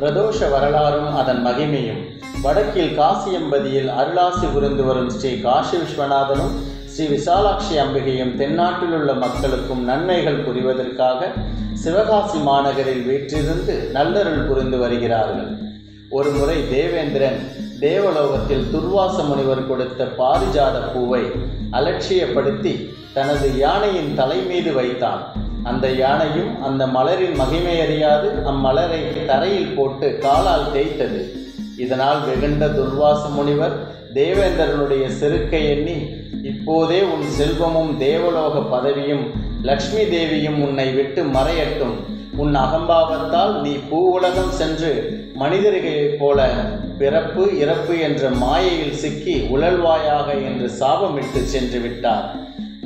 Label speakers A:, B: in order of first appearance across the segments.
A: பிரதோஷ வரலாறும் அதன் மகிமையும். வடக்கில் காசியம்பதியில் அருளாசி புரிந்து வரும் ஸ்ரீ காசி விஸ்வநாதனும் ஸ்ரீ விசாலாட்சி அம்பிகையும் தென்னாட்டில் உள்ள மக்களுக்கும் நன்மைகள் புரிவதற்காக சிவகாசி மாநகரில் வீற்றிருந்து நல்லருள் புரிந்து வருகிறார்கள். ஒரு முறை தேவேந்திரன் தேவலோகத்தில் துர்வாச முனிவர் கொடுத்த பாரிஜாத பூவை அலட்சியப்படுத்தி தனது யானையின் தலை மீது வைத்தான். அந்த யானையும் அந்த மலரின் மகிமை அறியாது அம்மலரை தரையில் போட்டு காலால் தேய்த்தது. இதனால் வெகுண்ட துர்வாச முனிவர் தேவேந்திரனுடைய செருக்கை எண்ணி, இப்போதே உன் செல்வமும் தேவலோக பதவியும் லக்ஷ்மி தேவியும் உன்னை விட்டு மறையட்டும். உன் அகம்பாவத்தால் நீ பூவுலகம் சென்று மனிதர்களைப் போல பிறப்பு இறப்பு என்ற மாயையில் சிக்கி உழல்வாயாக என்று சாபமிட்டு சென்று விட்டார்.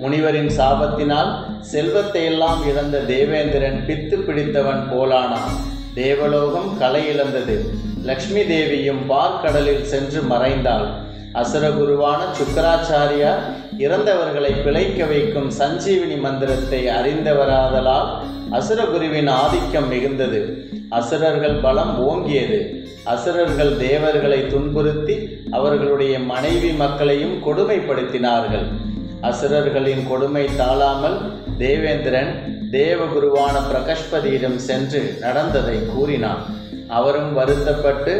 A: முனிவரின் சாபத்தினால் செல்வத்தை எல்லாம் இழந்த தேவேந்திரன் பித்து பிடித்தவன் போலானான். தேவலோகம் களை இழந்தது. லக்ஷ்மி தேவியும் பார்க்கடலில் சென்று மறைந்தாள். அசுரகுருவான சுக்கராச்சாரியார் இறந்தவர்களை பிழைக்க வைக்கும் சஞ்சீவினி மந்திரத்தை அறிந்தவராதலால் அசுரகுருவின் ஆதிக்கம் மிகுந்தது. அசுரர்கள் பலம் ஓங்கியது. அசுரர்கள் தேவர்களை துன்புறுத்தி அவர்களுடைய மனைவி மக்களையும் கொடுமைப்படுத்தினார்கள். அசுரர்களின் கொடுமை தாழாமல் தேவேந்திரன் தேவகுருவான பிரகஸ்பதியிடம் சென்று நடந்ததை கூறினான். அவரும் வருத்தப்பட்டு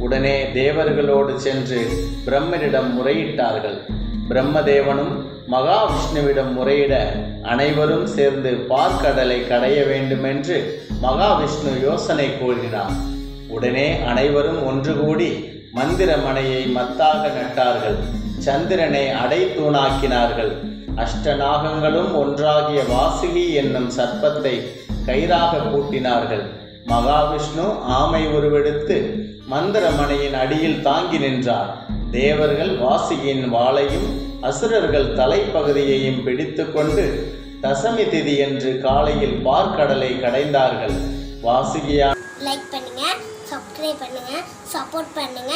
A: உடனே தேவர்களோடு சென்று பிரம்மனிடம் முறையிட்டார்கள். பிரம்மதேவனும் மகாவிஷ்ணுவிடம் முறையிட அனைவரும் சேர்ந்து பார்க்கடலை கடைய வேண்டுமென்று மகாவிஷ்ணு யோசனை கூறினார். உடனே அனைவரும் ஒன்று கூடி மந்திரமனையை மத்தாக நட்டார்கள். சந்திரனை அடைத்தூணாக்கினார்கள். அஷ்டநாகங்களும் ஒன்றாகிய வாசுகி என்னும் சர்ப்பத்தை கயிறாக பூட்டினார்கள். மகாவிஷ்ணு ஆமை உருவெடுத்து மந்திரமனையின் அடியில் தாங்கி நின்றார். தேவர்கள் வாசுகியின் வாளையும் அசுரர்கள் தலைப்பகுதியையும் பிடித்து கொண்டு தசமி திதி என்று காலையில் பார்க்கடலை கடைந்தார்கள். வாசுகியா
B: லைக் பண்ணுங்க, சப்ஸ்கிரைப் பண்ணுங்க, சப்போர்ட் பண்ணுங்க.